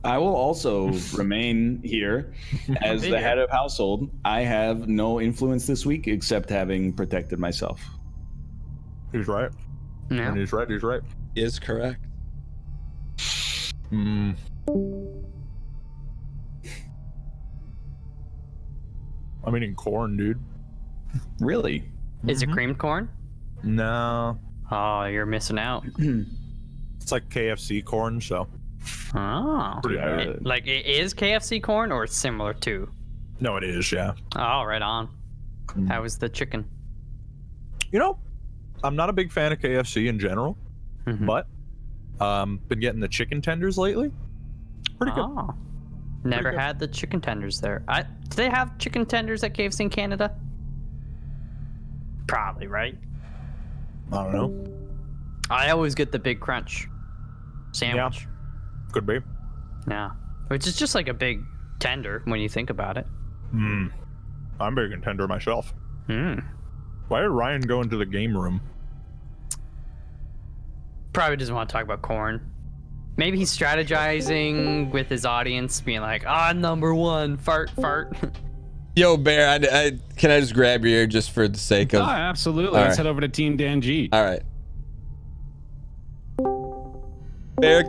I will also remain here as the head of household. I have no influence this week except having protected myself. He's right. Yeah. And he's right. Is correct. I'm eating corn, dude. Really? Is it creamed corn? No. Oh, you're missing out. It's like KFC corn, so. Oh. Pretty Like, it is KFC corn or it's similar to? No, it is, yeah. Oh, right on. How was the chicken? You know, I'm not a big fan of KFC in general, but been getting the chicken tenders lately. Pretty good. Oh. Never good. had the chicken tenders there. Do they have chicken tenders at KFC in Canada? Probably, right? I don't know. I always get the big crunch sandwich. Could be. Yeah. Which is just like a big tender when you think about it. I'm big and tender myself. Mm. Why did Ryan go into the game room? Probably doesn't want to talk about corn. Maybe he's strategizing with his audience, being like, number one, fart. Yo, Bear, I can I just grab your ear just for the sake of... Oh, absolutely. All Let's right. head over to Team Dan G. All right. Bear,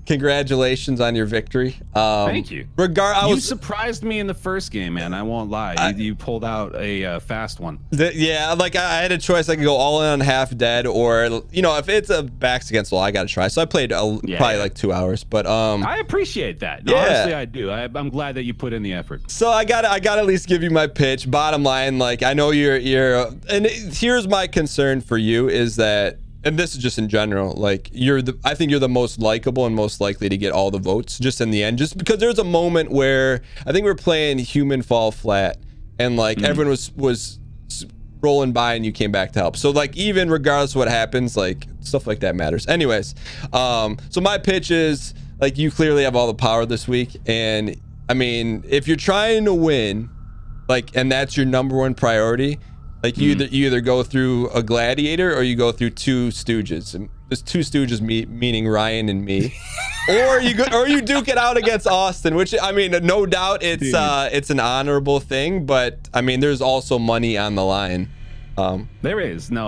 congratulations on your victory. Thank you. You surprised me in the first game, man. I won't lie. You pulled out a fast one. Yeah, like I had a choice. I could go all in on half dead, or if it's a backs against the wall, I got to try. So I played probably like 2 hours, but I appreciate that. Yeah. Honestly, I do. I'm glad that you put in the effort. So I got at least give you my pitch. Bottom line, like I know you're, and here's my concern for you is that. And this is just in general, like I think you're the most likable and most likely to get all the votes just in the end, just because there's a moment where I think we're playing Human Fall Flat and like everyone was rolling by and you came back to help. So like even regardless of what happens, like stuff like that matters. Anyways, so my pitch is like you clearly have all the power this week. And I mean, if you're trying to win, like, and that's your number one priority, like you either go through a gladiator or you go through two stooges. And there's two stooges, meaning Ryan and me, or you duke it out against Austin. Which I mean, no doubt it's an honorable thing, but I mean, there's also money on the line. There is and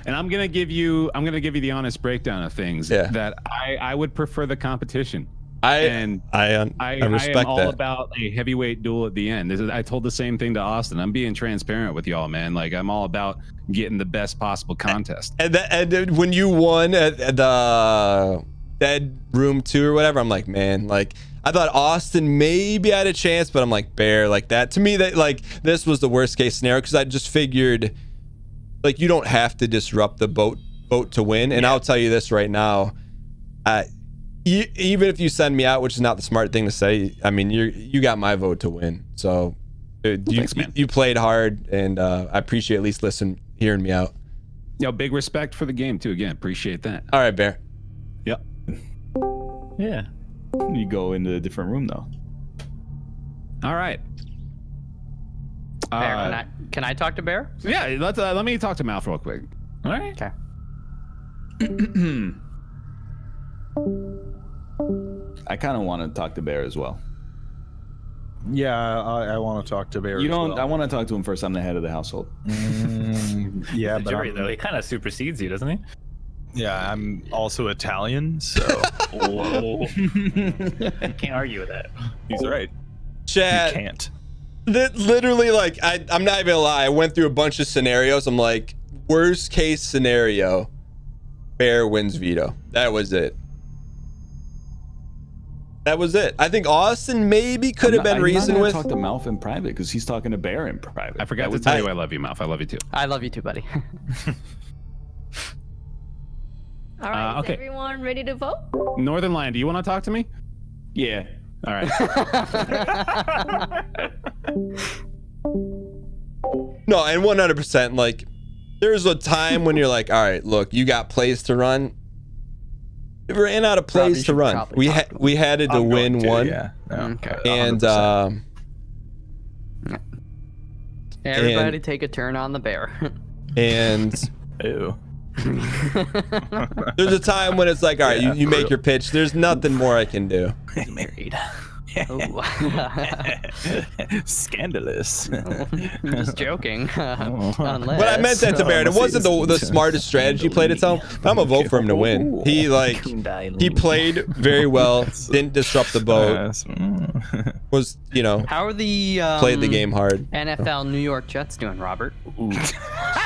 I'm gonna give you the honest breakdown of things. Yeah. That I would prefer the competition. I respect I am all that. about a heavyweight duel at the end. I told the same thing to Austin. I'm being transparent with y'all, man. Like I'm all about getting the best possible contest. And when you won at the Dead Room 2 or whatever, I'm like, man, like I thought Austin maybe had a chance, but I'm like, Bear, like that to me, that like this was the worst case scenario because I just figured like you don't have to disrupt the boat to win. And I'll tell you this right now, even if you send me out, which is not the smart thing to say, I mean, you got my vote to win. So thanks, man. You played hard, and I appreciate at least hearing me out. Big respect for the game too. Again, appreciate that. All right, Bear. Yep. Yeah. You go into a different room though. All right. Bear, can I talk to Bear? Yeah. Let me talk to Mouth real quick. All right. Okay. I kind of want to talk to Bear as well. Yeah, I want to talk to Bear. You don't. As well. I want to talk to him first. I'm the head of the household. Yeah, The but jury, though, he kind of supersedes you, doesn't he? yeah, I'm also Italian, so Whoa. You can't argue with that. he's right. Chad, You can't. literally, like I'm not even gonna lie. I went through a bunch of scenarios. I'm like, worst case scenario, Bear wins veto. That was it. I think Austin maybe could have been reasoned with. Talk to Mouth in private because he's talking to Bear in private. I forgot to tell you I love you, Mouth. I love you too. I love you too, buddy. All right, okay. Is everyone ready to vote? Northern Lion, do you want to talk to me? Yeah. All right. No, and 100%. Like, there's a time when you're like, all right, look, you got plays to run. We ran out of plays to run. We had it to win one. Yeah. Okay. And 100%. Everybody take a turn on the Bear. and Ew. There's a time when it's like, all right, you make your pitch. There's nothing more I can do. He's married. Scandalous. Just joking. Unless, But I meant that to Barrett. It wasn't the smartest strategy play to tell him. But I'm gonna vote for him to win. He played very well. Didn't disrupt the boat. Was how are the played the game hard. NFL New York Jets doing, Robert?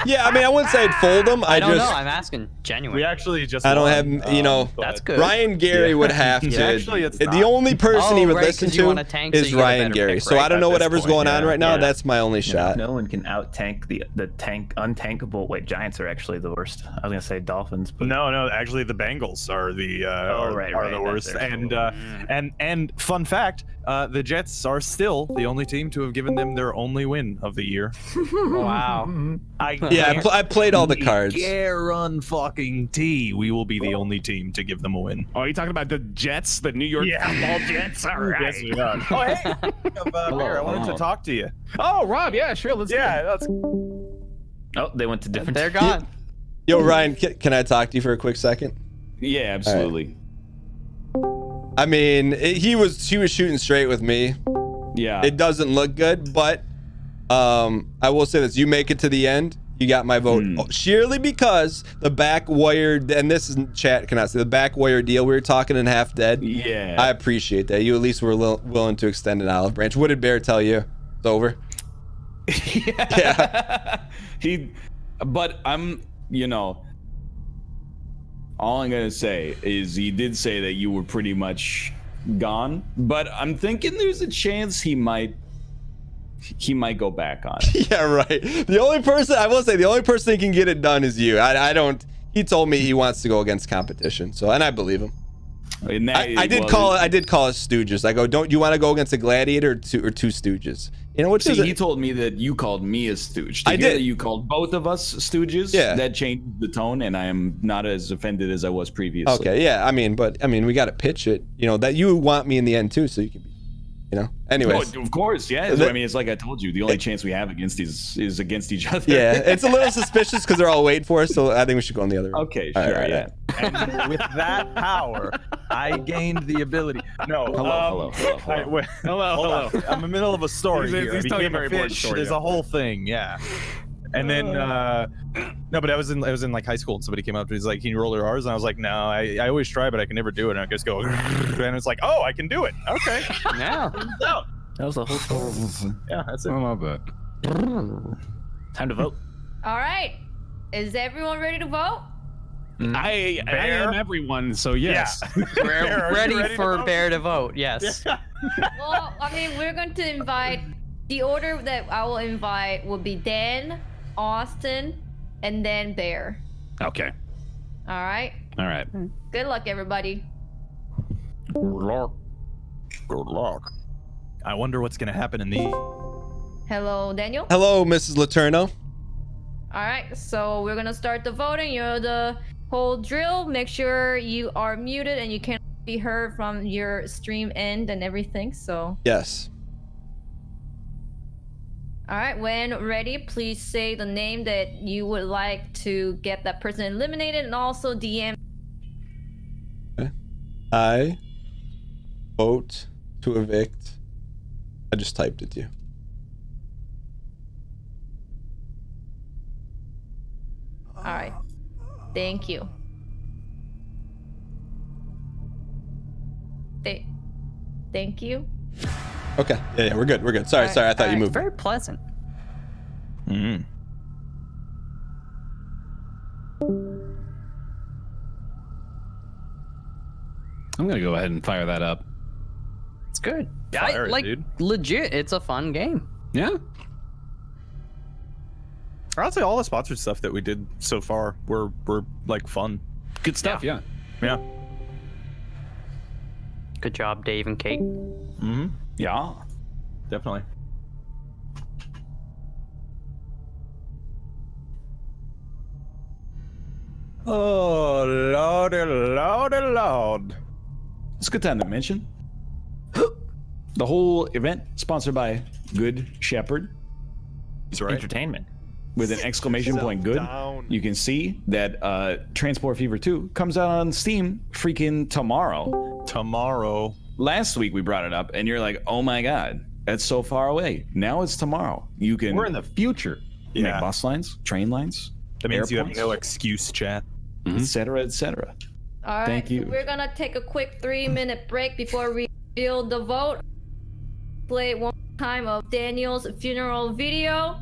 Yeah, I mean, I wouldn't say I'd fold them. I don't know. I'm asking genuine. We actually just. I don't won, have That's good. Ryan Gary would have to. Actually, it's the not. only person he would right, listen 'cause you to wanna tank, so is you get a Ryan better Gary. pick, So right? I don't know At this whatever's point, going on right now. yeah. That's my only shot. No one can out tank the untankable. Wait, Giants are actually the worst. I was gonna say Dolphins, but No, actually the Bengals are the right, the worst. And fun fact, the Jets are still the only team to have given them their only win of the year. Wow. I played all the cards. Guarantee we will be the only team to give them a win. Oh, are you talking about the Jets, the New York Football Jets? All right. Yes, we are. Oh, hey, Bear, I wanted to talk to you. Oh, Rob, yeah, sure. Let's That's oh, they went to different. They're gone. Yo, Ryan, can I talk to you for a quick second? Yeah, absolutely. I mean, he was shooting straight with me. Yeah. It doesn't look good, but I will say this: you make it to the end, you got my vote sheerly because the back wire, and this is chat cannot say the back wire deal we were talking in Half Dead. Yeah. I appreciate that. You at least were willing to extend an olive branch. What did Bear tell you? It's over. Yeah. But I'm, all I'm gonna say is he did say that you were pretty much gone, but I'm thinking there's a chance he might go back on it. Yeah, right. The only person who can get it done is you. I don't. He told me he wants to go against competition, and I believe him. I did call us Stooges. I go, don't you want to go against a Gladiator or two Stooges? Which is he told me that you called me a stooge. I did. You called both of us stooges. Yeah. That changed the tone, and I am not as offended as I was previously. Okay, yeah. I mean, we got to pitch it. That you want me in the end too, so you can be. Anyways. Oh, of course, yeah. I mean, it's like I told you, the only chance we have against these is against each other. Yeah, it's a little suspicious because they're all waiting for us, so I think we should go on the other one. Okay, All sure, right, yeah. and with that power, I gained the ability. No, Hello. Hello. I'm in the middle of a story here. I telling a became very a important fish. story, There's yeah. a whole thing, yeah. And then no, but I was in like high school and somebody came up to me, he's like, can you roll your R's? And I was like, no, I always try, but I can never do it. And I just go, and it's like, oh, I can do it. Okay. Yeah. That was the whole story. Yeah, that's it. I love that. Time to vote. All right. Is everyone ready to vote? I am everyone, so yes. We're ready for Bear to vote. Yes. Well, I mean, we're going to invite. The order that I will invite will be Dan, Austin, and then Bear. Okay. All right. All right. Good luck, everybody. Good luck. I wonder what's gonna happen in the. Hello, Daniel. Hello, Mrs. Letourneau. All right. So we're gonna start the voting. You know the whole drill. Make sure you are muted and you can't be heard from your stream end and everything. So. Yes. All right, when ready, please say the name that you would like to get that person eliminated, and also DM. Okay. I vote to evict. I just typed it to you. All right, thank you. Thank you. Okay. Yeah, we're good. We're good. Sorry. I thought you moved. Very pleasant. Mm. I'm gonna go ahead and fire that up. It's good. Fire it, dude. Legit, it's a fun game. Yeah. I'd say all the sponsored stuff that we did so far were like fun. Good stuff. Yeah. Yeah. Good job, Dave and Kate. Mm-hmm. Yeah. Definitely. Oh, Lord. It's a good time to mention. The whole event sponsored by Good Shepherd. That's right. Entertainment. with an exclamation point good, you can see that Transport Fever 2 comes out on Steam freaking tomorrow. Tomorrow. Last week we brought it up, and you're like, oh my god, that's so far away. Now it's tomorrow. You can We're in the future. make Yeah. bus lines, train lines, That means you have airports, no excuse, chat. etc., etc. All right, Thank you. So we're gonna take a quick 3-minute break before we reveal the vote. Play one time of Daniel's funeral video.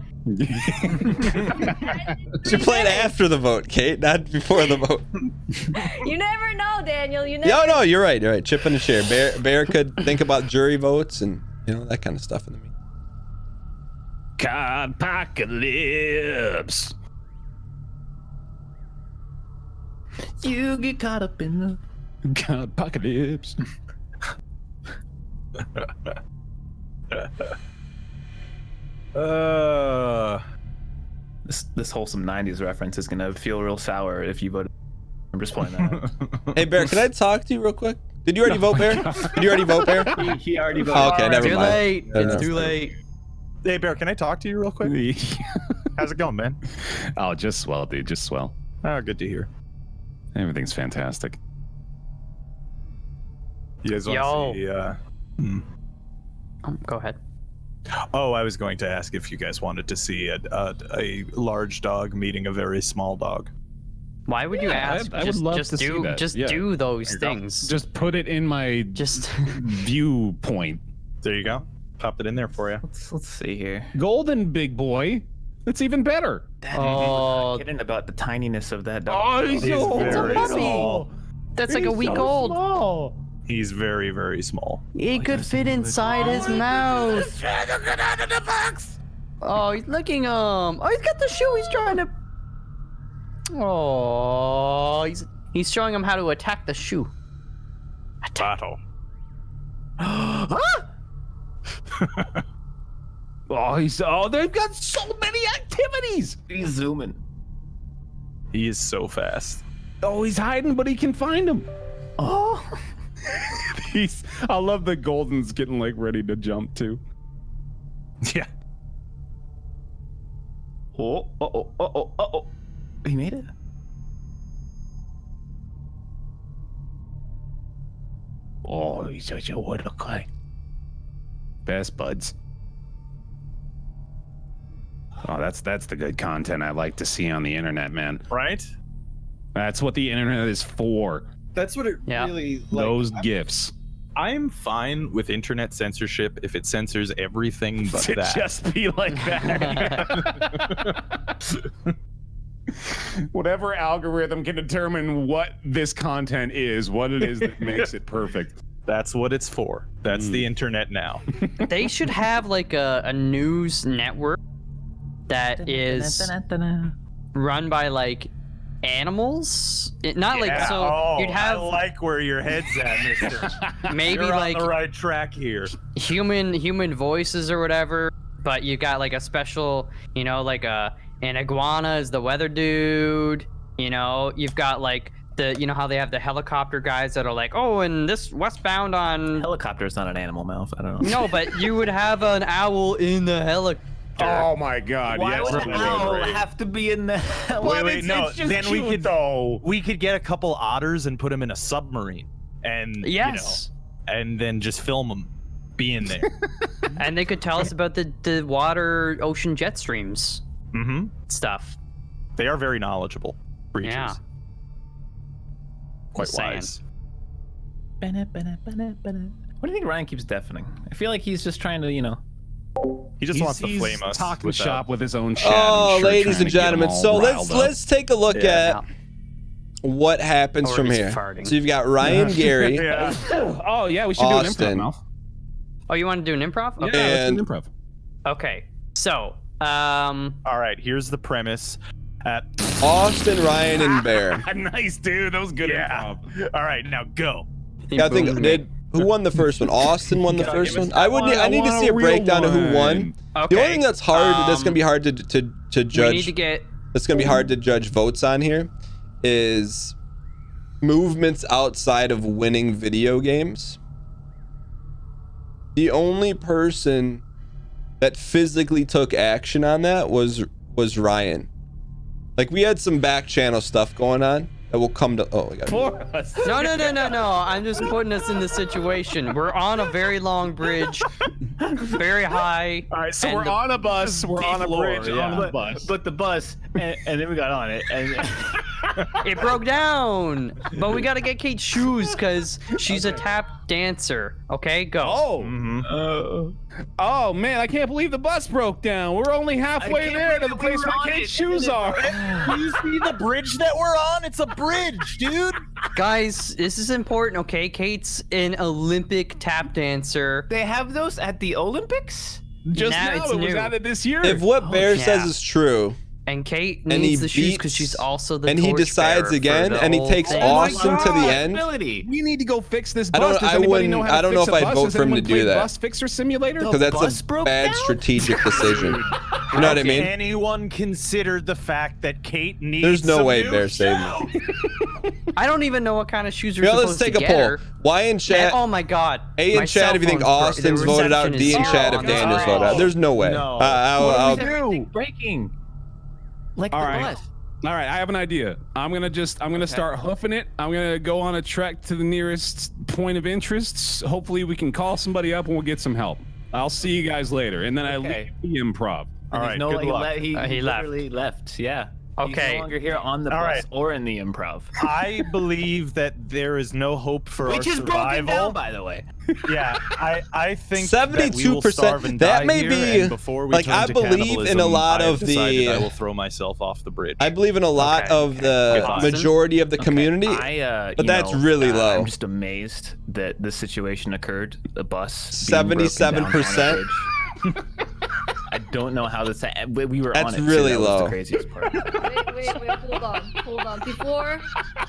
Should play it after the vote, Kate, not before the vote. You never know, Daniel. You never. No, you're right. You're right. Chip in the share. Bear could think about jury votes and that kind of stuff in the meeting. Apocalypse. You get caught up in the. Apocalypse. This wholesome '90s reference is gonna feel real sour if you voted. I'm just pointing that out. Hey, Bear, can I talk to you real quick? Did you already vote, Bear? Did you already vote, Bear? He already voted. Oh, okay, never Too mind. late. No, It's no. too late. Hey, Bear, can I talk to you real quick? How's it going, man? Oh, just swell, dude. Just swell. Oh, good to hear. Everything's fantastic. You guys Yo. want to see? Go ahead. Oh, I was going to ask if you guys wanted to see a large dog meeting a very small dog. Why would you ask? I would love just to see do, that. Just Yeah. do those There you go. things. Just put it in my Just. viewpoint. There you go. Popped it in there for you. Let's see here. Golden big boy. That's even better. Oh, Kidding about the tininess of that dog. Oh, he's He's so very puppy. small. that's like a He's week so old. small. He's very, very small. He could fit inside his mouth. Oh, he's licking him. Oh, he's got the shoe. He's trying to. Oh, he's showing him how to attack the shoe. Battle. Oh, they've got so many activities. He's zooming. He is so fast. Oh, he's hiding, but he can find him. Oh. I love the Golden's getting like ready to jump too. Yeah. Oh. He made it. Oh, he's such a what look like. Best buds. Oh, that's the good content I like to see on the internet, man. Right? That's what the internet is for. That's what it Yeah. really Those gifs. I'm fine with internet censorship if it censors everything but To that. just be like that. Whatever algorithm can determine what this content is, what it is that makes it perfect. That's what it's for. That's the internet now. They should have like a news network that is run by like animals. Not like so. Oh, You'd have I like where your head's at, mister. maybe You're like on the right track here. human voices or whatever, but you got like a special, like an iguana is the weather dude. You've got like the how they have the helicopter guys that are like, oh, and this westbound on. Helicopter's not an animal mouth. I don't know. No, but you would have an owl in the helicopter. Oh my god, Why yes. would an owl have to be in the? Wait, no. it's just Then we cute, could though. we could get a couple otters and put them in a submarine, and Yes. and then just film them being there. And they could tell us about the water ocean jet streams Mm-hmm. stuff. They are very knowledgeable creatures. Yeah. Quite Just saying. wise. What do you think Ryan keeps deafening? I feel like he's just trying to, He just wants to flame us. Talking with that. shop with his own chat. Oh, I'm sure, ladies trying and to get 'em gentlemen, all so riled up. let's take a look Yeah. at what happens Or from he's here. farting. So you've got Ryan, Gary, Yeah. Oh yeah, we should do an Austin. improv, Mouth. Oh, you want to do an improv? Yeah, Okay. let's And- do an improv. Okay. So, All right. Here's the premise. Austin, Ryan, and Bear. Nice, dude. That was good Yeah. improv. All right. Now go. Yeah, I think who won the first one? Austin won the first one. I need to see a real breakdown of who won. Okay. The only thing that's hard, that's gonna be hard to we need judge. to get. That's gonna be hard to judge votes on here. Is movements outside of winning video games. The only person that physically took action on that was was Ryan. Like, we had some back channel stuff going on that will come to. Oh, I got it. No. I'm just putting us in the situation. We're on a very long bridge, very high. All right, so and we're on a bus. We're on a bridge yeah. on a bus. But the bus, and then we got on it, and It broke down. But we gotta get Kate's shoes because she's a tap dancer. Okay, go. Oh. Oh man, I can't believe the bus broke down. We're only halfway there to the place where Kate's shoes are. Do you see the bridge that we're on? It's a bridge, dude. Guys, this is important, okay? Kate's an Olympic tap dancer. they have those at the Olympics. Just Now now, it's it was new. added this year. If what Bear yeah. says is true, And Kate and he needs the shoes because beats- she's also the and he torchbearer decides for again, the and he whole takes thing. Austin to the God. end. Ability. we need to go fix this I bus. don't- Does I anybody wouldn't- know how to I don't know fix if a I'd bus? vote Has for him to anyone do played that. Bus Fixer Simulator? Because that's bus a broke bad down? strategic decision. You know what I mean? Anyone considered the fact that Kate needs There's no some way new Bear saved me. I don't even know what kind of shoes you're Yeah, supposed let's take to a get poll. her. Y in chat. Oh my god. A My in chat cell if you think phone's broke. Austin's The voted out. reception D is in chat if zero. Daniel's voted out. There's no way. No. I'll Everything breaking. Like All the right. bus. All right, I have an idea. I'm gonna start hoofing it. I'm gonna go on a trek to the nearest point of interest. Hopefully, we can call somebody up and we'll get some help. I'll see you guys later. And then I Okay. leave the improv. All right, No, good luck. he He left. literally left. Yeah. He's Okay. no longer here on the All bus right. or in the improv. I believe that there is no hope for Which our is broken survival. down, by the way. Yeah, I think that we will 72%. starve and That die may here, be- and before we like, turn I to believe in a cannibalism, lot I have of decided the- I will throw myself off the bridge. I believe in a lot Okay. of the Austin? majority of the community. I, but that's really low. I'm just amazed that this situation occurred. The bus. being broken down on a 77%. bridge. I don't know how this. We were That's on it. really too. That was low. the craziest part. Wait, hold on.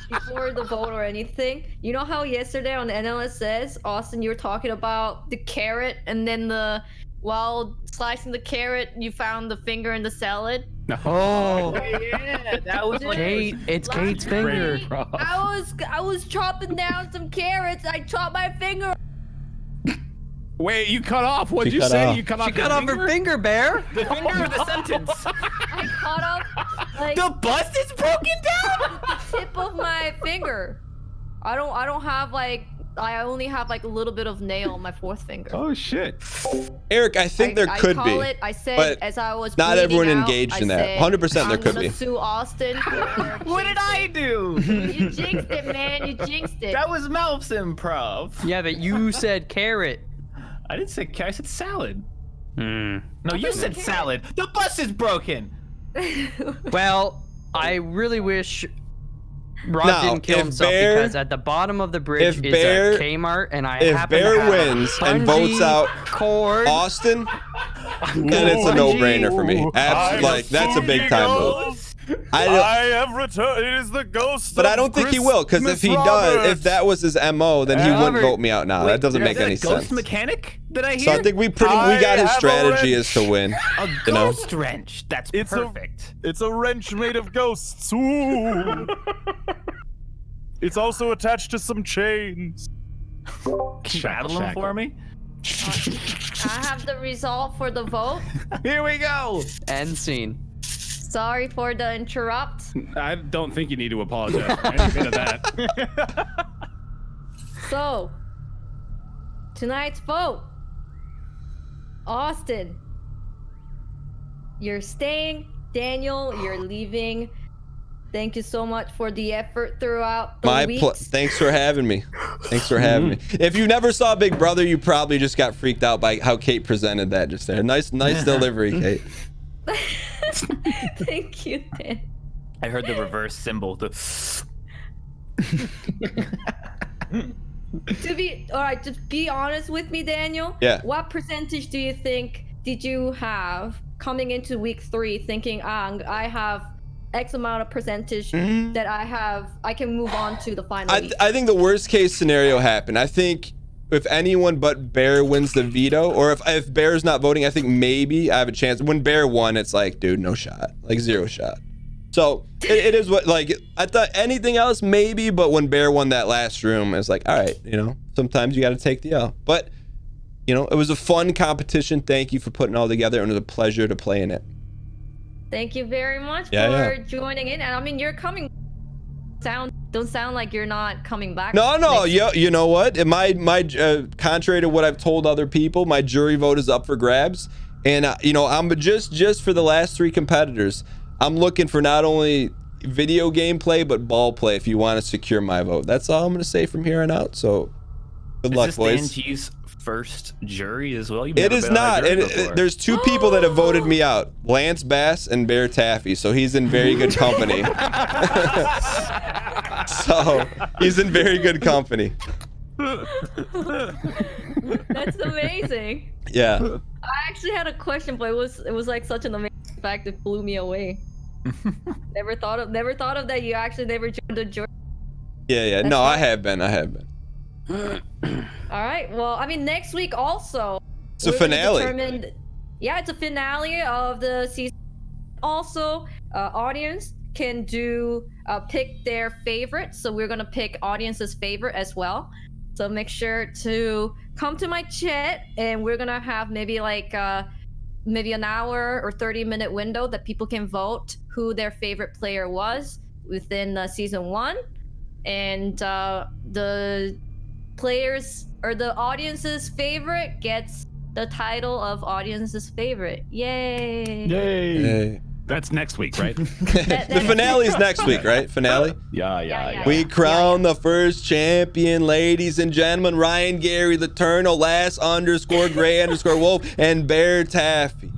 Before the vote or anything, you know how yesterday on NLSS, Austin, you were talking about the carrot, and then while slicing the carrot, you found the finger in the salad. Oh, Yeah, that was like Kate, it's Last Kate's finger. night, I was chopping down some carrots. I chopped my finger. Wait, you cut off? What'd She you cut say? off. You cut off She cut off her finger, Bear. the finger of the sentence. I cut off like The bus is broken down. the tip of my finger. I don't have like. I only have like a little bit of nail on my fourth finger. Oh shit. Eric, I think there could I be. call it, I said but as I was not bleeding everyone out, engaged I in that. said, 100% there I'm could gonna be. sue Austin. What did I do? You jinxed it, man. You jinxed it. That was Melf's improv. Yeah, but you said carrot. I didn't say carrot. I said salad. Hmm. No, you said salad. The bus is broken. Well, I really wish Rob Now, didn't kill if himself Bear- because at the bottom of the bridge if is Bear- a Kmart, and I if happen Bear to have wins a and votes bungee out cord. Austin, then it's a no-brainer for me. Like, that's a big time vote. I don't, have returned. It is the ghost. but I don't think he will, because if he does, if that was his MO, then he wouldn't Robert. vote me out now. That doesn't Is make that any a ghost sense. mechanic that I hear? So I think we got his strategy is to win. a you know? ghost wrench. That's It's perfect. It's a wrench made of ghosts. Ooh. It's also attached to some chains. Can you rattle them for me? I have the result for the vote. Here we go. End scene. Sorry for the interrupt. I don't think you need to apologize for any bit of that. So, tonight's vote. Austin, you're staying. Daniel, you're leaving. Thank you so much for the effort throughout the weeks. Thanks for having me. Thanks for having me. If you never saw Big Brother, you probably just got freaked out by how Kate presented that just there. Nice delivery, Kate. Thank you, Dan. I heard the reverse symbol. The To be honest with me, Daniel. Yeah. What percentage do you think did you have coming into week 3, thinking, I have X amount of percentage that I can move on to the final week? I think the worst case scenario happened. I think if anyone but Bear wins the veto, or if Bear's not voting, I think maybe I have a chance. When Bear won, it's like, dude, no shot, like 0 shot. So it is what, like, I thought anything else maybe, but when Bear won that last room, it's like, all right, sometimes you got to take the L. But it was a fun competition. Thank you for putting it all together, and it was a pleasure to play in it. Thank you very much Yeah, for joining in. And I mean, you're coming. Don't sound like you're not coming back. No, next- you know what? My contrary to what I've told other people, my jury vote is up for grabs. And you know, I'm just for the last 3 competitors, I'm looking for not only video game play but ball play. If you want to secure my vote, that's all I'm gonna say from here on out. So, good luck, boys. Is this Dan G's first jury as well? You've It never is been on a not. jury before. There's 2 people that have voted me out: Lance Bass and Bear Taffy. So he's in very good company. So he's in very good company. That's amazing. Yeah. I actually had a question, but it was like such an amazing fact that blew me away. never thought of that. You actually never joined a jury. Yeah. No, I have been. All right. Well, I mean, next week also. It's a we're gonna finale. Yeah, it's a finale of the season. Also, audience can pick their favorite. So we're gonna pick audience's favorite as well. So make sure to come to my chat, and we're gonna have maybe like maybe an hour or 30-minute window that people can vote who their favorite player was within season 1, and the players or the audience's favorite gets the title of audience's favorite. Yay! Hey. That's next week, right? The finale's next week, right? Finale. Yeah. We crown the first champion, ladies and gentlemen. Ryan Gary, the Turtle, _Gray_Wolf, and Bear Taffy,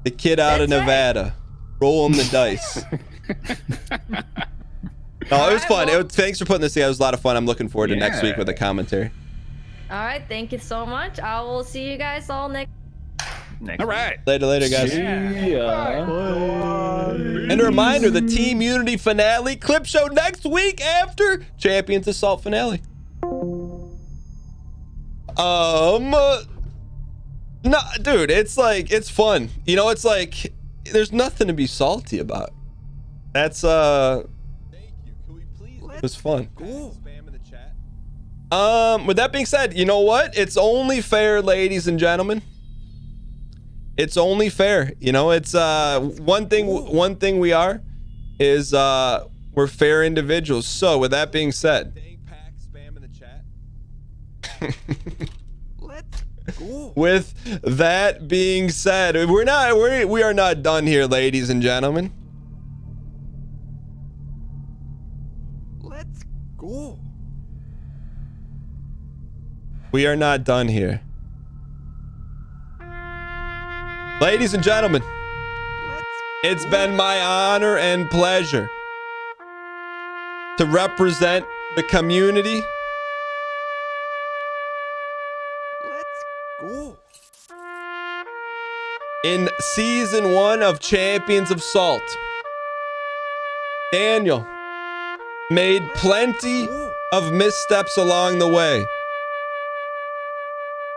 the kid out of That's right. Nevada. Rolling the dice. No, it was fun. Thanks for putting this together. It was a lot of fun. I'm looking forward to next week with the commentary. All right, thank you so much. I will see you guys all next. All right. Later, guys. Yeah. And a reminder, the Team Unity finale clip show next week after Champions Assault finale. No, dude, it's like, it's fun. You know, it's like, there's nothing to be salty about. That's, thank you. Can we please? It was fun. Spam in the chat. With that being said, you know what? It's only fair, ladies and gentlemen. It's only fair. You know, it's one thing we are is we're fair individuals. So with that being said, spam in the chat. Let's go. With that being said, we are not done here, ladies and gentlemen. Let's go. We are not done here. Ladies and gentlemen, it's been my honor and pleasure to represent the community. Let's go. In season 1 of Champions of Salt, Daniel made plenty of missteps along the way.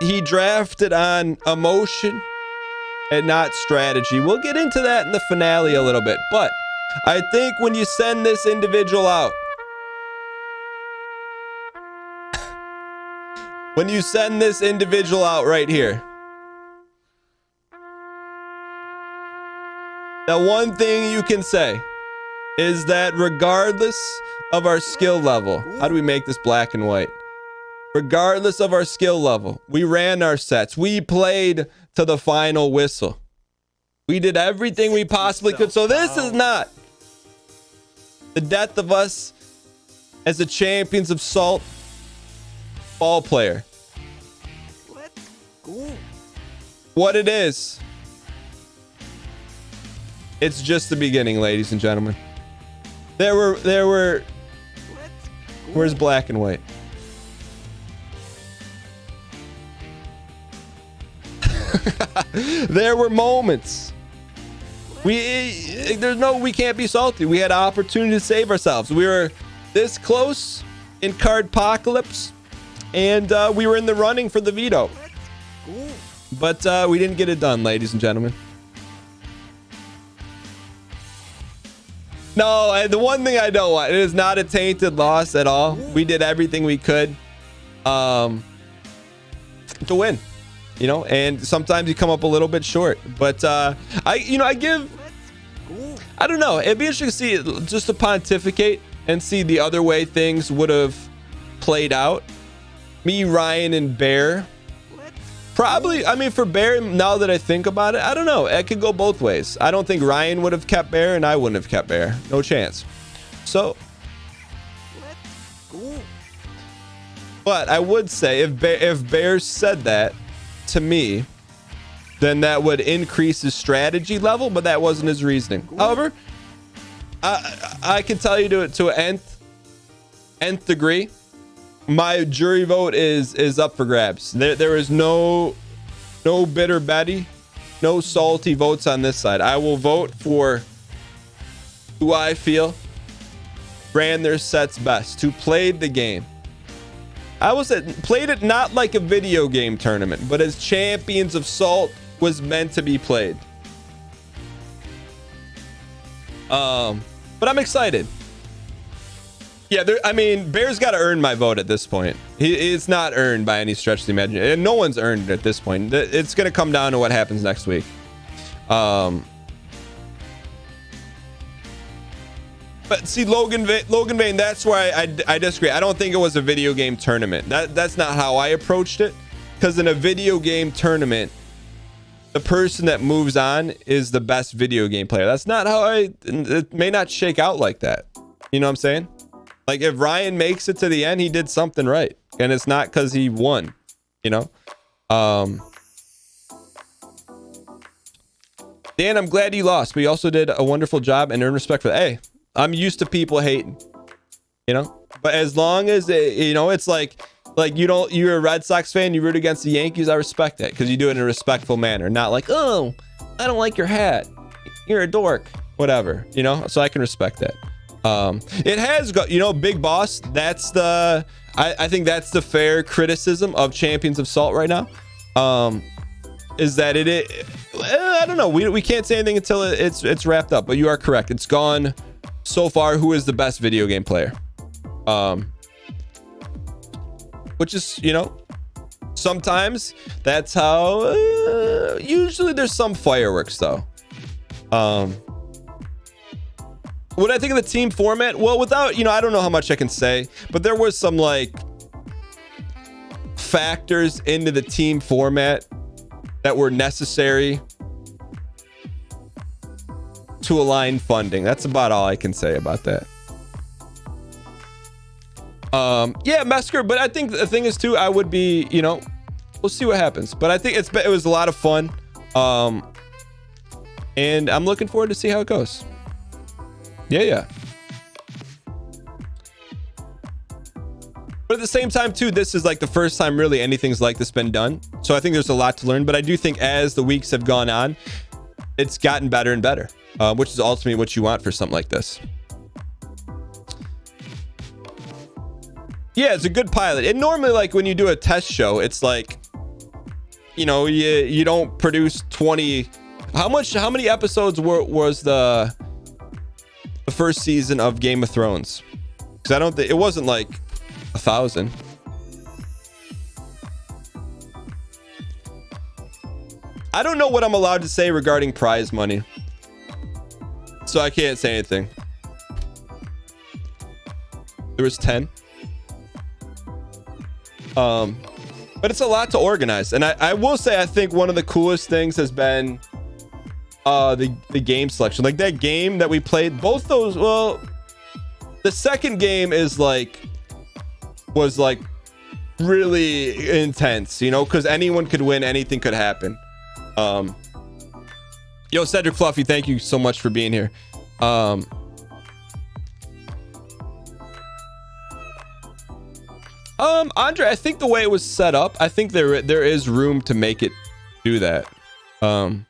He drafted on emotion and not strategy. We'll get into that in the finale a little bit, but I think when you send this individual out, right here, the one thing you can say is that regardless of our skill level, how do we make this black and white? Regardless of our skill level, we ran our sets. We played to the final whistle. We did everything we possibly could. So this is not the death of us as the Champions of Salt ball player. Let's go. What it is, it's just the beginning, ladies and gentlemen. There were where's black and white? There were moments. We can't be salty. We had an opportunity to save ourselves. We were this close in Cardpocalypse, and we were in the running for the veto. But we didn't get it done, ladies and gentlemen. No, the one thing I don't want, it is not a tainted loss at all. We did everything we could to win. You know, and sometimes you come up a little bit short, but I give I don't know. It'd be interesting to see, just to pontificate and see the other way things would have played out. Me, Ryan, and Bear. Probably, I mean, for Bear, now that I think about it, I don't know. It could go both ways. I don't think Ryan would have kept Bear, and I wouldn't have kept Bear. No chance. So, but I would say if Bear said that to me, then that would increase his strategy level, but that wasn't his reasoning. However, I can tell you to an nth degree, my jury vote is up for grabs. There is no bitter Betty, no salty votes on this side. I will vote for who I feel ran their sets best, who played the game. I will say played it not like a video game tournament, but as champions of Salt was meant to be played. But I'm excited. Yeah, I mean, Bear's got to earn my vote at this point. It's not earned by any stretch of the imagination. And no one's earned it at this point. It's going to come down to what happens next week. But see, Logan Vane, that's where I disagree. I don't think it was a video game tournament. That's not how I approached it. Because in a video game tournament, the person that moves on is the best video game player. That's not how it may not shake out like that. You know what I'm saying? Like, if Ryan makes it to the end, he did something right. And it's not because he won, you know? Dan, I'm glad you lost, but you also did a wonderful job and earned respect for that. Hey, I'm used to people hating, you know? But as long as, it's like you're a Red Sox fan, you root against the Yankees, I respect that because you do it in a respectful manner. Not like, oh, I don't like your hat. You're a dork. Whatever, you know? So I can respect that. It has got, Big Boss, that's I think that's the fair criticism of Champions of Salt right now. Is that I don't know, we can't say anything until it's wrapped up, but you are correct. It's gone so far. Who is the best video game player? Which is, sometimes that's how, usually there's some fireworks though. What I think of the team format? Well, without, I don't know how much I can say, but there was some factors into the team format that were necessary to align funding. That's about all I can say about that. Yeah, Mesker, but I think the thing is too, I would be, we'll see what happens, but I think it was a lot of fun. And I'm looking forward to see how it goes. Yeah. But at the same time too, this is like the first time really anything's like this been done. So I think there's a lot to learn, but I do think as the weeks have gone on, it's gotten better and better, which is ultimately what you want for something like this. Yeah, it's a good pilot. And normally, like when you do a test show, it's like, you don't produce 20. How many episodes was the first season of Game of Thrones? Because I don't think it wasn't like 1,000. I don't know what I'm allowed to say regarding prize money, so I can't say anything. There was 10. But it's a lot to organize, and I will say I think one of the coolest things has been the game selection. Like that game that we played, both those, well, the second game was really intense, because anyone could win, anything could happen. Yo, Cedric Fluffy, thank you so much for being here. Andre, I think the way it was set up, I think there is room to make it do that. The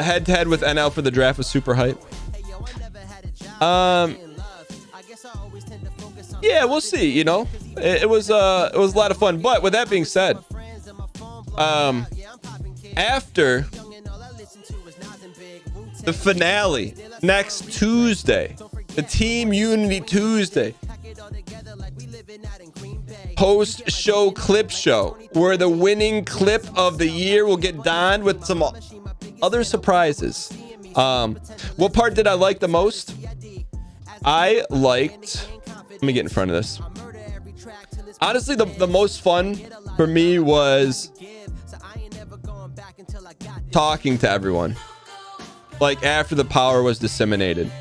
head-to-head with NL for the draft was super hype. Yeah, we'll see. It was a lot of fun. But with that being said, after the finale next Tuesday, the Team Unity Tuesday, post-show clip show, where the winning clip of the year will get donned with some other surprises. What part did I like the most? I liked, let me get in front of this. Honestly, the most fun for me was talking to everyone, like after the power was disseminated.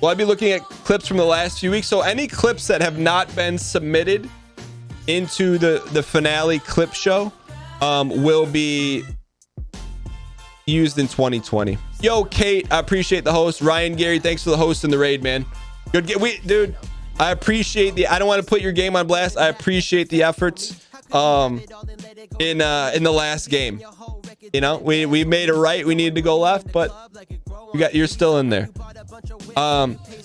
Will I be looking at clips from the last few weeks? So any clips that have not been submitted into the finale clip show will be used in 2020. Yo, Kate, I appreciate the host. Ryan, Gary, thanks for the host in the raid, man. Good, dude. I appreciate I don't want to put your game on blast. I appreciate the efforts in the last game. You know, we made it right. We needed to go left, but you're still in there.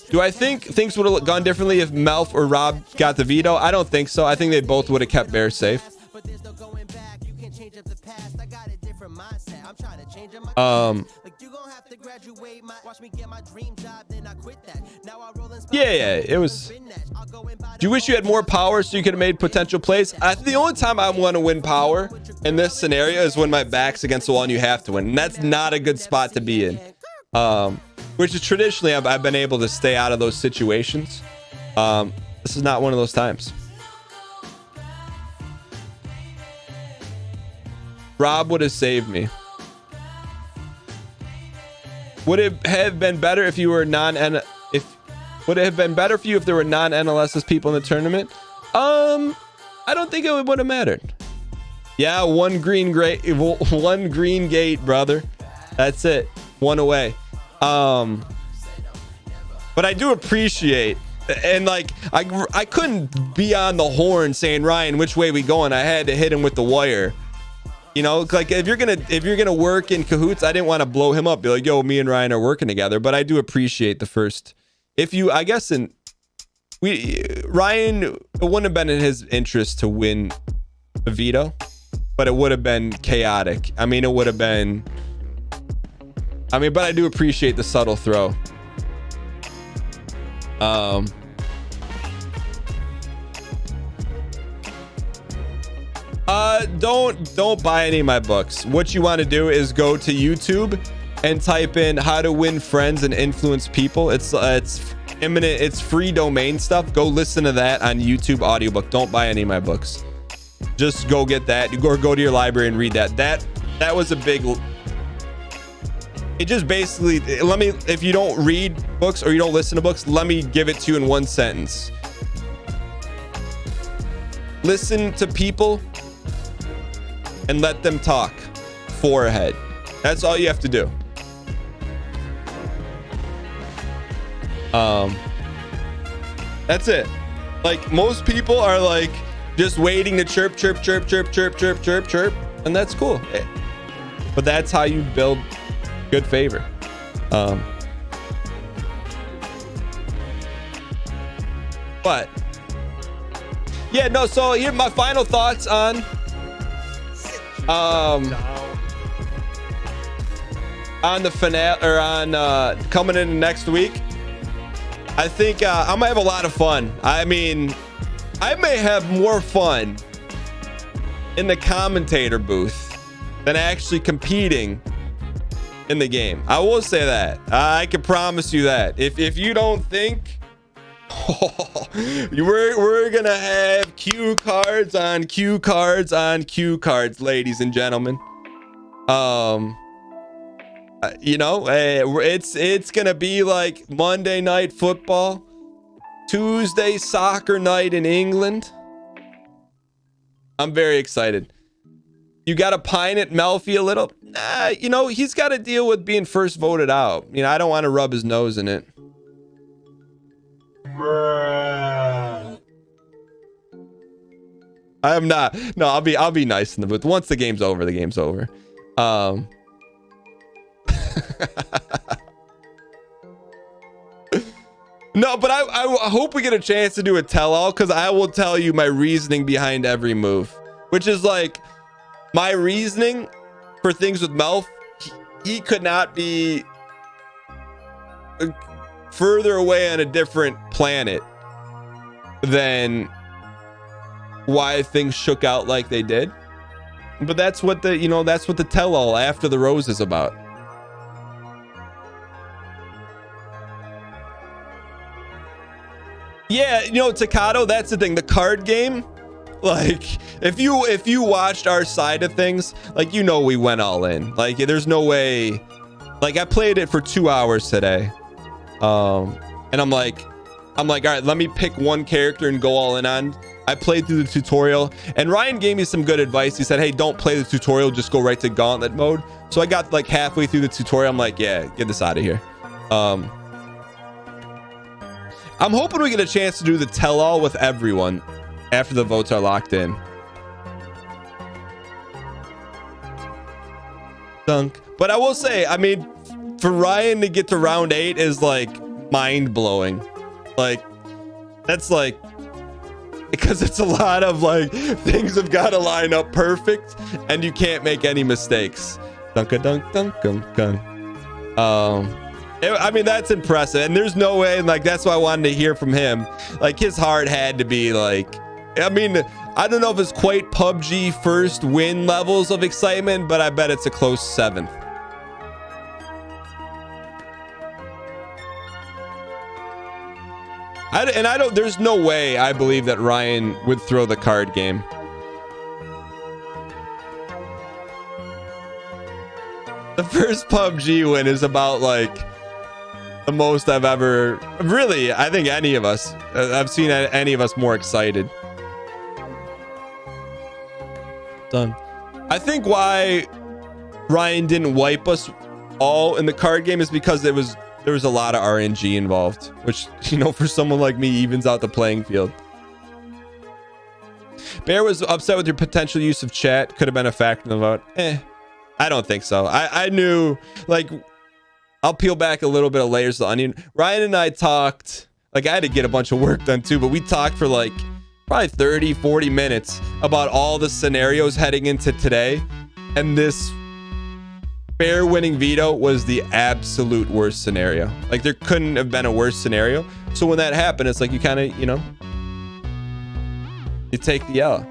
Do I think things would have gone differently if Melf or Rob got the veto? I don't think so. I think they both would have kept Bear safe. Yeah, it was. Do you wish you had more power so you could have made potential plays? The only time I want to win power in this scenario is when my back's against the wall and you have to win. And that's not a good spot to be in. Which is traditionally I've been able to stay out of those situations. This is not one of those times. Rob would have saved me. Would it have been better if you were would it have been better for you if there were non-NLSS people in the tournament? I don't think it would have mattered. Yeah, one green gate, brother. That's it. One away. But I do appreciate, and like I couldn't be on the horn saying, Ryan, which way we going? I had to hit him with the wire. You know, like if you're gonna work in cahoots, I didn't want to blow him up. Be like, yo, me and Ryan are working together. But I do appreciate the first. Ryan, it wouldn't have been in his interest to win a veto, but it would have been chaotic. I mean, it would have been. But I do appreciate the subtle throw. Don't buy any of my books. What you want to do is go to YouTube and type in how to win friends and influence people. It's imminent. It's free domain stuff. Go listen to that on YouTube audiobook. Don't buy any of my books. Just go get that, or go to your library and read that. That was a big. It just basically, if you don't read books or you don't listen to books, let me give it to you in one sentence. Listen to people and let them talk. Forehead. That's all you have to do. That's it. Like, most people are like just waiting to chirp, and that's cool. But that's how you build good favor. But yeah, no, so here my final thoughts on the finale, or on coming in next week. I think I'm gonna have a lot of fun. I mean, I may have more fun in the commentator booth than actually competing in the game. I will say that. I can promise you that. If you don't think, we're gonna have cue cards on cue cards on cue cards, ladies and gentlemen. You know, it's gonna be like Monday night football, Tuesday soccer night in England. I'm very excited. You got to pine at Melfi a little. You know, he's got to deal with being first voted out. You know, I don't want to rub his nose in it. I am not. No, I'll be nice in the booth. Once the game's over, the game's over. No, but I hope we get a chance to do a tell-all, because I will tell you my reasoning behind every move, which is like my reasoning for things with Melf. He could not be further away on a different planet than why things shook out like they did. But that's what the, you know, that's what the tell-all after the rose is about. Yeah, you know, Takato, that's the thing. The card game, like, if you watched our side of things, like, you know, we went all in. Like, there's no way. Like, I played it for 2 hours today, and I'm like, all right, let me pick one character and go all in on. I played through the tutorial, and Ryan gave me some good advice. He said, hey, don't play the tutorial, just go right to gauntlet mode. So I got like halfway through the tutorial. I'm like, yeah, get this out of here. I'm hoping we get a chance to do the tell-all with everyone after the votes are locked in. Dunk. But I will say, I mean, for Ryan to get to round 8 is like mind-blowing. Like, that's like, because it's a lot of like things have got to line up perfect and you can't make any mistakes. Dunk-a-dunk-dunk-dunk-dunk. I mean, that's impressive, and there's no way, and like that's why I wanted to hear from him. Like, his heart had to be like, I mean, I don't know if it's quite PUBG first win levels of excitement, but I bet it's a close 7th. There's no way I believe that Ryan would throw the card game. The first PUBG win is about like the most I've ever, really, I think any of us, I've seen any of us more excited. Done. I think why Ryan didn't wipe us all in the card game is because there was a lot of RNG involved, which, you know, for someone like me evens out the playing field. Bear was upset with your potential use of chat. Could have been a factor in the vote. I don't think so. I knew, like, I'll peel back a little bit of layers of the onion. Ryan and I talked, like, I had to get a bunch of work done too, but we talked for like probably 30, 40 minutes about all the scenarios heading into today. And this Bear winning veto was the absolute worst scenario. Like, there couldn't have been a worse scenario. So when that happened, it's like you kind of, you know, you take the L.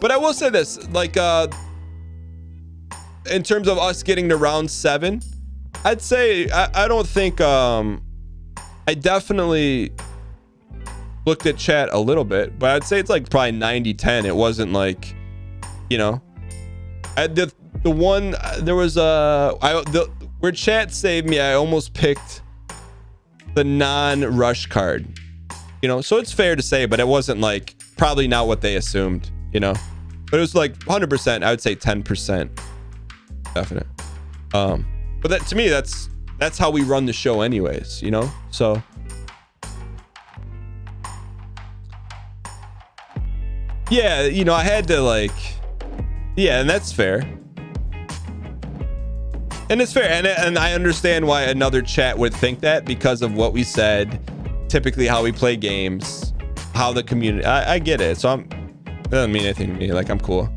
But I will say this, like, in terms of us getting to round 7, I'd say I don't think I definitely looked at chat a little bit, but I'd say it's like probably 90-10. It wasn't like, you know, the one there was where chat saved me, I almost picked the non-rush card, you know, so it's fair to say, but it wasn't like, probably not what they assumed, you know, but it was like 100%. I would say 10%. Definite. But that, to me, that's how we run the show anyways, you know? So yeah, you know, I had to like, yeah, and that's fair. And it's fair, and I understand why another chat would think that because of what we said, typically how we play games, how the community, I get it. So it doesn't mean anything to me. Like, I'm cool.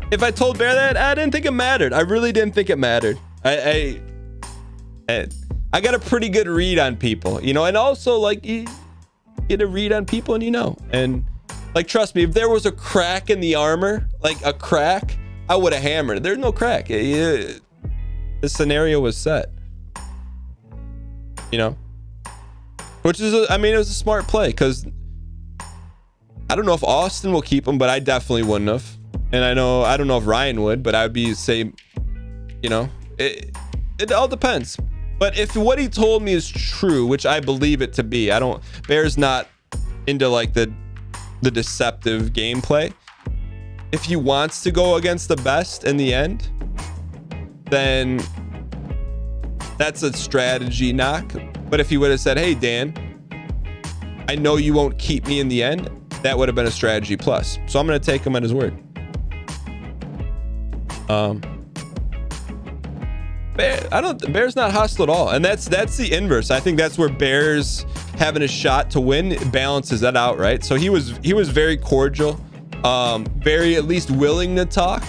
If I told Bear that, I didn't think it mattered. I really didn't think it mattered. I got a pretty good read on people, you know, and also like you get a read on people and you know, and like, trust me, if there was a crack in the armor, like a crack, I would have hammered it. There's no crack. The scenario was set, you know, which is, I mean, it was a smart play because I don't know if Austin will keep him, but I definitely wouldn't have. And I don't know if Ryan would, but I would be say, you know, it all depends. But if what he told me is true, which I believe it to be, Bear's not into like the deceptive gameplay. If he wants to go against the best in the end, then that's a strategy knock. But if he would have said, hey, Dan, I know you won't keep me in the end, that would have been a strategy plus. So I'm going to take him at his word. Bear's not hostile at all, and that's the inverse. I think that's where Bear's having a shot to win balances that out, right? So he was very cordial very at least willing to talk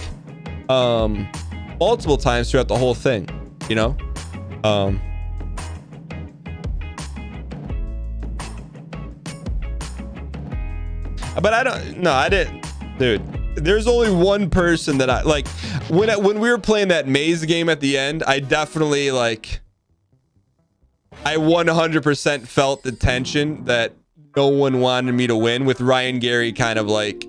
multiple times throughout the whole thing, you know. But I didn't, dude. There's only one person that I like. When we were playing that maze game at the end, I definitely like, I 100% felt the tension that no one wanted me to win, with Ryan Gary kind of like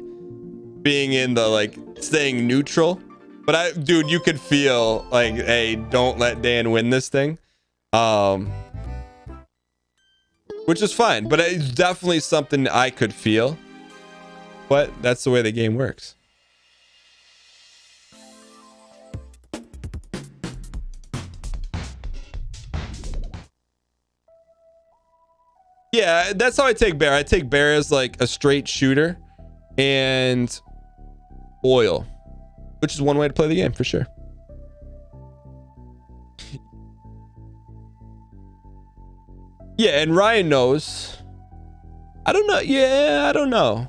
being in the like staying neutral. But dude, you could feel like, hey, don't let Dan win this thing. Which is fine, but it's definitely something I could feel. But that's the way the game works. Yeah, that's how I take Bear. I take Bear as like a straight shooter and oil, which is one way to play the game for sure. Yeah, and Ryan knows. I don't know. Yeah, I don't know.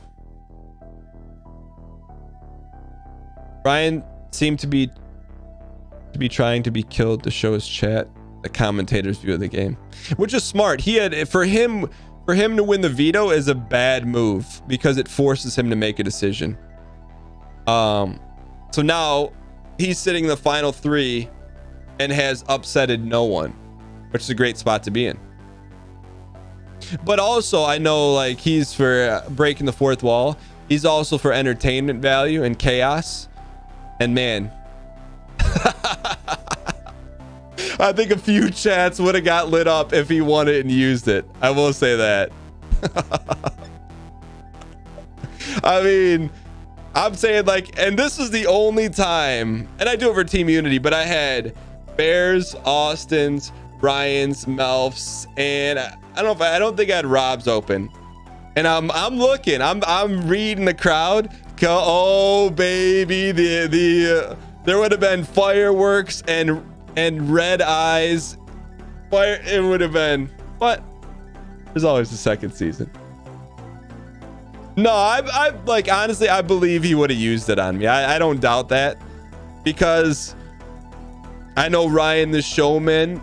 Ryan seemed to be trying to be killed to show his chat the commentator's view of the game, which is smart. He had for him to win the veto is a bad move because it forces him to make a decision. So now he's sitting in the final 3 and has upsetted no one, which is a great spot to be in. But also I know like he's for breaking the fourth wall. He's also for entertainment value and chaos. And man, I think a few chats would have got lit up if he won it and used it. I will say that. I mean, I'm saying like, and this is the only time, and I do it for Team Unity, but I had Bears, Austin's, Ryan's, Melf's, and I don't think I had Rob's open. And I'm looking, I'm reading the crowd. Oh baby, there would have been fireworks and red eyes. Fire, it would have been, but there's always a second season. No, I like, honestly, I believe he would have used it on me. I don't doubt that, because I know Ryan the showman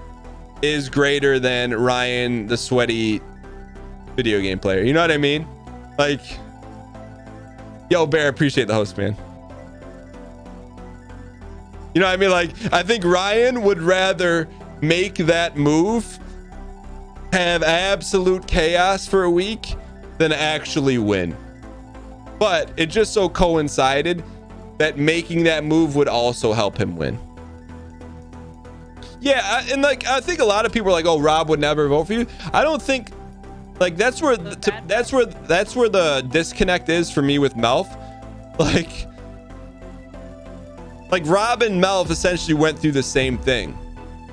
is greater than Ryan the sweaty video game player. You know what I mean? Like, yo, Bear, appreciate the host, man. You know what I mean? Like, I think Ryan would rather make that move, have absolute chaos for a week, than actually win. But it just so coincided that making that move would also help him win. Yeah, and like, I think a lot of people are like, oh, Rob would never vote for you. I don't think, like, that's where the disconnect is for me with Melf. Like Rob and Melf essentially went through the same thing.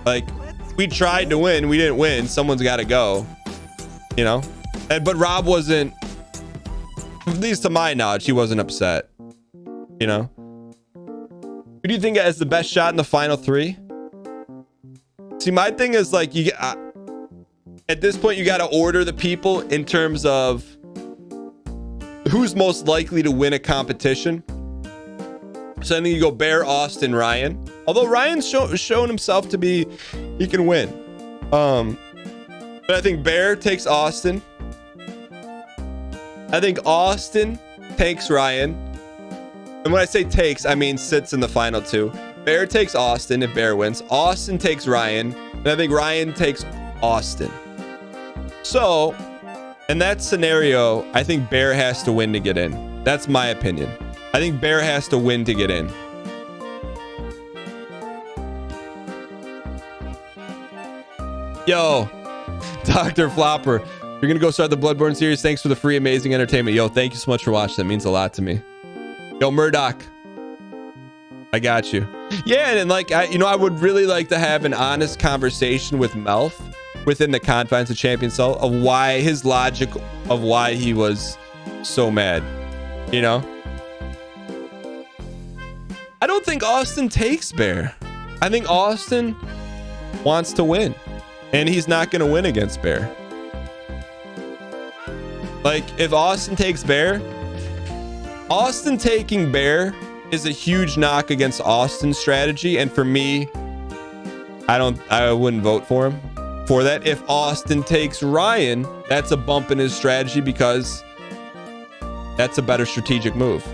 Like, we tried to win, we didn't win. Someone's got to go, you know. But Rob wasn't, at least to my knowledge, he wasn't upset. You know. Who do you think has the best shot in the final 3? See, my thing is like, at this point, you got to order the people in terms of who's most likely to win a competition. So I think you go Bear, Austin, Ryan. Although Ryan's shown himself to be, he can win. But I think Bear takes Austin. I think Austin takes Ryan. And when I say takes, I mean sits in the final 2. Bear takes Austin if Bear wins. Austin takes Ryan. And I think Ryan takes Austin. So, in that scenario, I think Bear has to win to get in. That's my opinion. I think Bear has to win to get in. Yo, Dr. Flopper, you're going to go start the Bloodborne series. Thanks for the free, amazing entertainment. Yo, thank you so much for watching. That means a lot to me. Yo, Murdoch, I got you. Yeah, and like, I would really like to have an honest conversation with Melf within the confines of Champion Soul of why his logic of why he was so mad, you know? I don't think Austin takes Bear. I think Austin wants to win, and he's not going to win against Bear. Like, if Austin takes Bear, Austin taking Bear is a huge knock against Austin's strategy, and for me, I wouldn't vote for him for that. If Austin takes Ryan, that's a bump in his strategy because that's a better strategic move.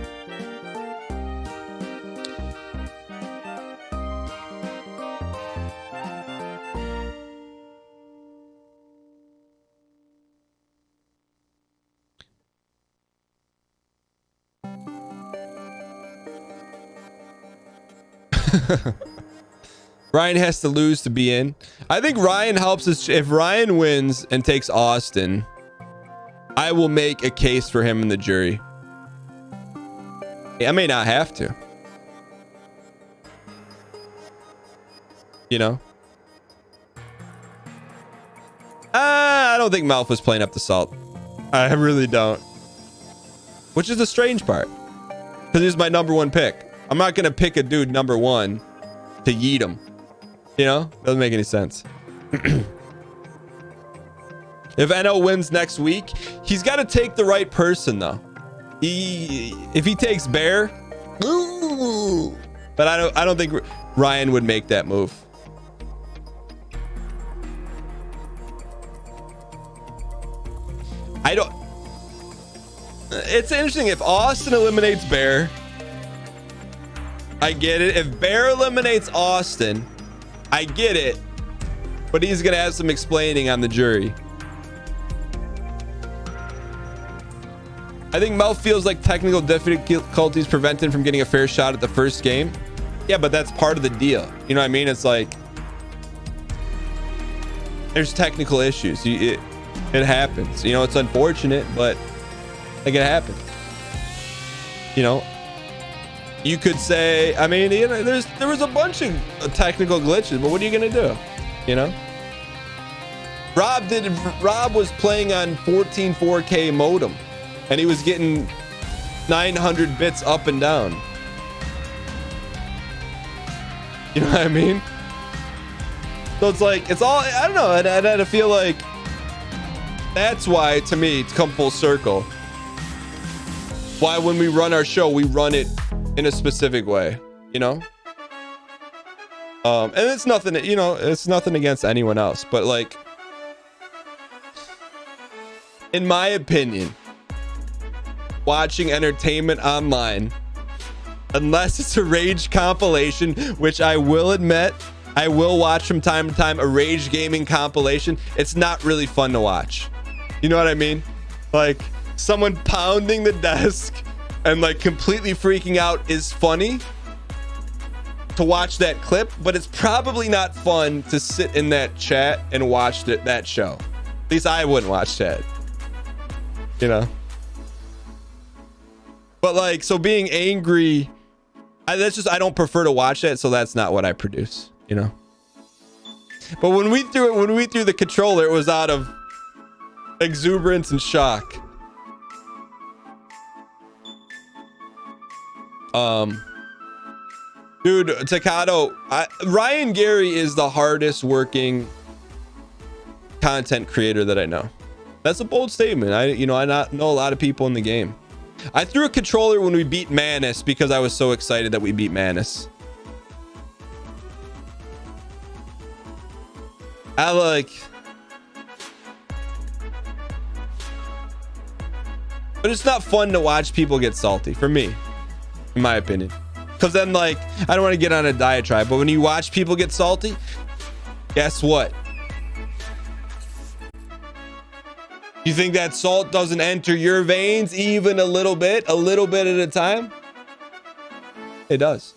Ryan has to lose to be in. I think Ryan helps us. If Ryan wins and takes Austin, I will make a case for him in the jury. I may not have to. You know? I don't think Malf was playing up the salt. I really don't. Which is the strange part. Because he's my number one pick. I'm not going to pick a dude number one to yeet him. You know? Doesn't make any sense. If NO wins next week, he's got to take the right person, though. If he takes Bear, ooh, but I don't think Ryan would make that move. I don't. It's interesting. If Austin eliminates Bear, I get it. If Bear eliminates Austin, I get it. But he's gonna have some explaining on the jury. I think Mel feels like technical difficulties prevent him from getting a fair shot at the first game. Yeah, but that's part of the deal. You know what I mean? It's like there's technical issues. It happens. You know, it's unfortunate, but like it happens. You know, you could say, I mean, you know, there was a bunch of technical glitches, but what are you gonna do? You know, Rob was playing on 14 4K modem. And he was getting 900 bits up and down. You know what I mean? So it's like, it's all, I don't know. I feel like that's why, to me, to come full circle, why when we run our show, we run it in a specific way, you know? And it's nothing, you know, it's nothing against anyone else. But like, in my opinion, watching entertainment online, unless it's a rage compilation, which I will admit I will watch from time to time, a rage gaming compilation, it's not really fun to watch. You know what I mean? Like someone pounding the desk and like completely freaking out is funny to watch that clip, but it's probably not fun to sit in that chat and watch that show. At least I wouldn't watch that, you know? But like, so being angry, I don't prefer to watch that, so that's not what I produce, you know. But when we threw the controller, it was out of exuberance and shock. Dude, Takato, Ryan Gary is the hardest working content creator that I know. That's a bold statement. I know a lot of people in the game. I threw a controller when we beat Manus because I was so excited that we beat Manus. But it's not fun to watch people get salty, for me, in my opinion. Because then, like, I don't want to get on a diatribe, but when you watch people get salty, guess what? You think that salt doesn't enter your veins even a little bit at a time? It does.